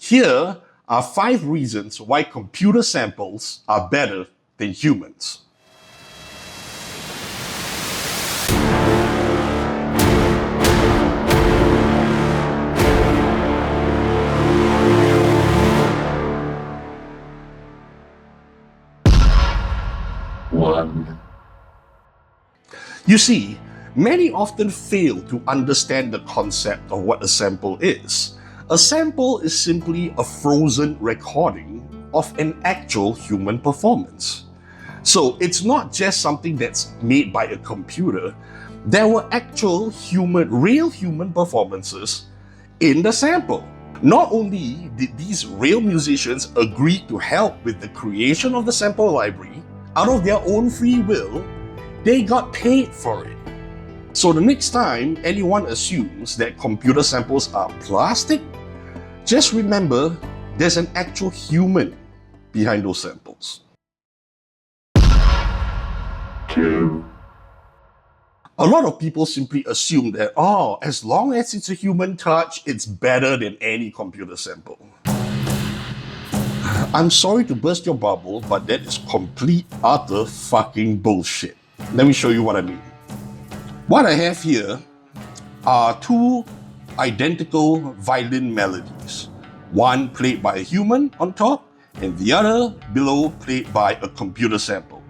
Here are 5 reasons why computer samples are better than humans. You see, many often fail to understand the concept of what a sample is. A sample is simply a frozen recording of an actual human performance. So it's not just something that's made by a computer. There were actual real human performances in the sample. Not only did these real musicians agree to help with the creation of the sample library out of their own free will, they got paid for it. So the next time anyone assumes that computer samples are plastic, just remember there's an actual human behind those samples. 2. A lot of people simply assume that, as long as it's a human touch, it's better than any computer sample. I'm sorry to burst your bubble, but that is complete, utter fucking bullshit. Let me show you what I mean. What I have here are 2 identical violin melodies. One played by a human on top, and the other below played by a computer sample.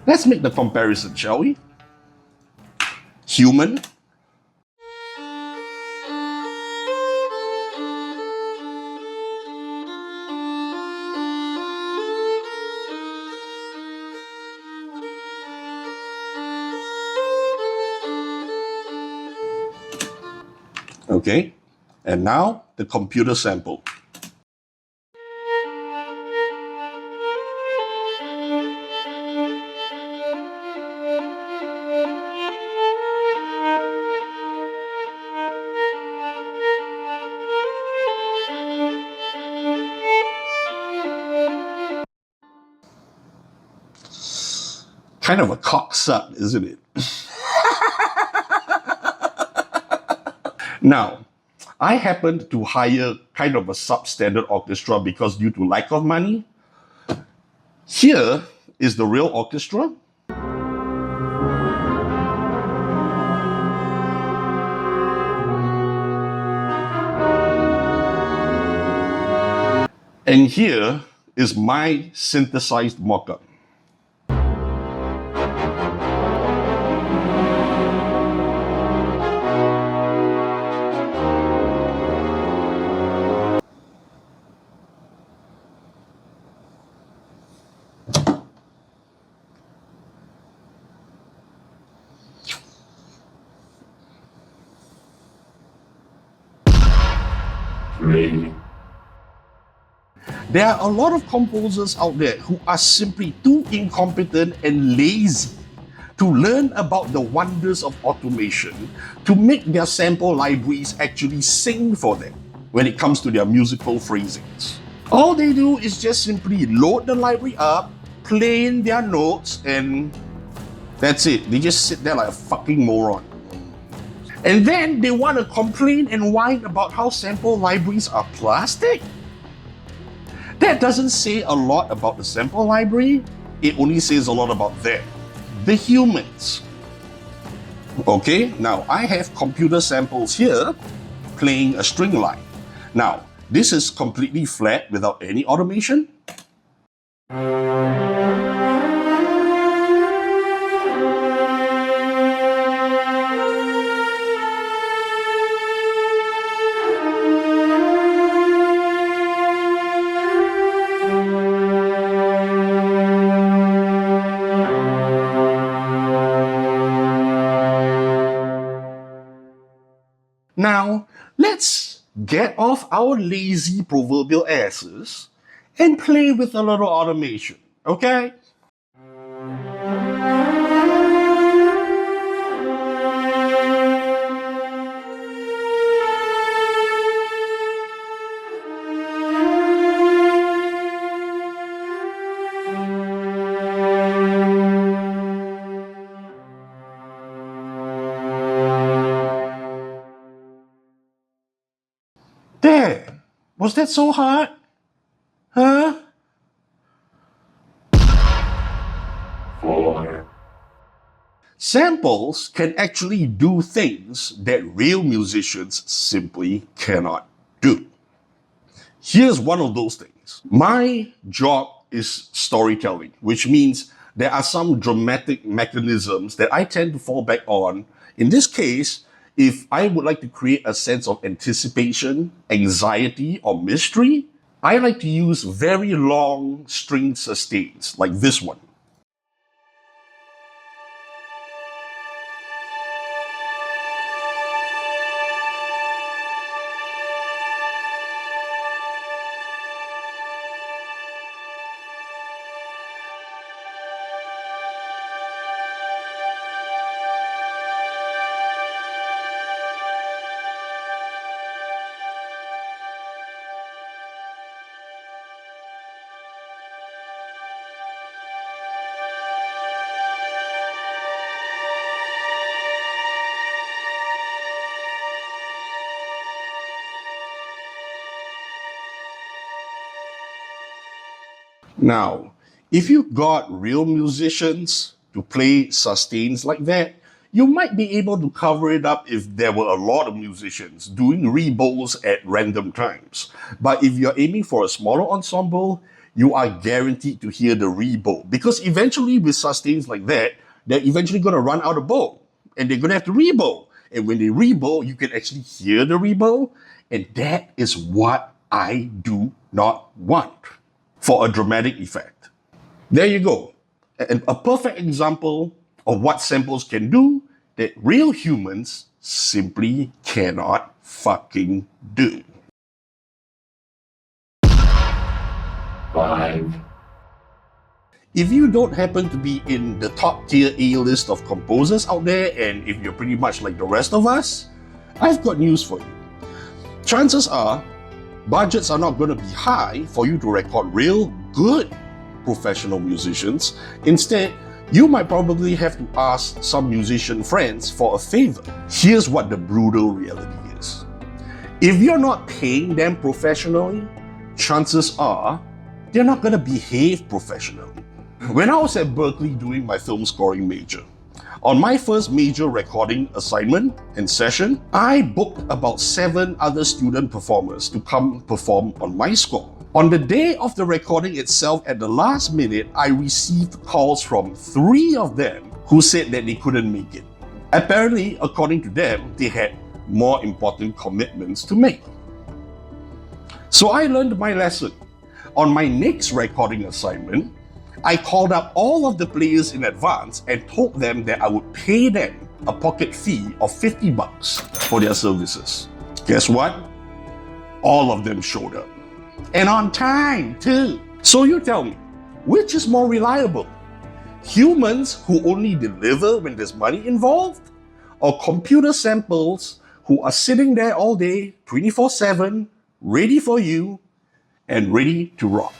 Let's make the comparison, shall we? Human. Okay, and now the computer sample. Kind of a cocksuck, isn't it? Now, I happened to hire kind of a substandard orchestra because due to lack of money. Here is the real orchestra. And here is my synthesized mock-up. There are a lot of composers out there who are simply too incompetent and lazy to learn about the wonders of automation to make their sample libraries actually sing for them when it comes to their musical phrasings. All they do is just simply load the library up, play in their notes, and that's it. They just sit there like a fucking moron. And then they want to complain and whine about how sample libraries are plastic? That doesn't say a lot about the sample library. It only says a lot about them, the humans. Okay, now I have computer samples here playing a string line. Now, this is completely flat without any automation. Now, let's get off our lazy proverbial asses and play with a little automation, okay? There. Was that so hard? Huh? 4, Samples can actually do things that real musicians simply cannot do. Here's one of those things. My job is storytelling, which means there are some dramatic mechanisms that I tend to fall back on. In this case, if I would like to create a sense of anticipation, anxiety, or mystery, I like to use very long string sustains like this one. Now, if you got real musicians to play sustains like that, you might be able to cover it up if there were a lot of musicians doing rebowls at random times. But if you're aiming for a smaller ensemble, you are guaranteed to hear the rebow because eventually with sustains like that, they're eventually going to run out of bow and they're going to have to rebow. And when they rebow, you can actually hear the rebow. And that is what I do not want for a dramatic effect. There you go. A perfect example of what samples can do that real humans simply cannot fucking do. 5, If you don't happen to be in the top tier A list of composers out there, and if you're pretty much like the rest of us, I've got news for you. Chances are, budgets are not going to be high for you to record real good professional musicians. Instead, you might probably have to ask some musician friends for a favor. Here's what the brutal reality is. If you're not paying them professionally, chances are they're not going to behave professionally. When I was at Berkeley doing my film scoring major, on my first major recording assignment and session, I booked about 7 other student performers to come perform on my score. On the day of the recording itself, at the last minute, I received calls from 3 of them who said that they couldn't make it. Apparently, according to them, they had more important commitments to make. So I learned my lesson. On my next recording assignment, I called up all of the players in advance and told them that I would pay them a pocket fee of $50 for their services. Guess what? All of them showed up. And on time, too. So you tell me, which is more reliable? Humans who only deliver when there's money involved? Or computer samples who are sitting there all day, 24/7, ready for you and ready to rock?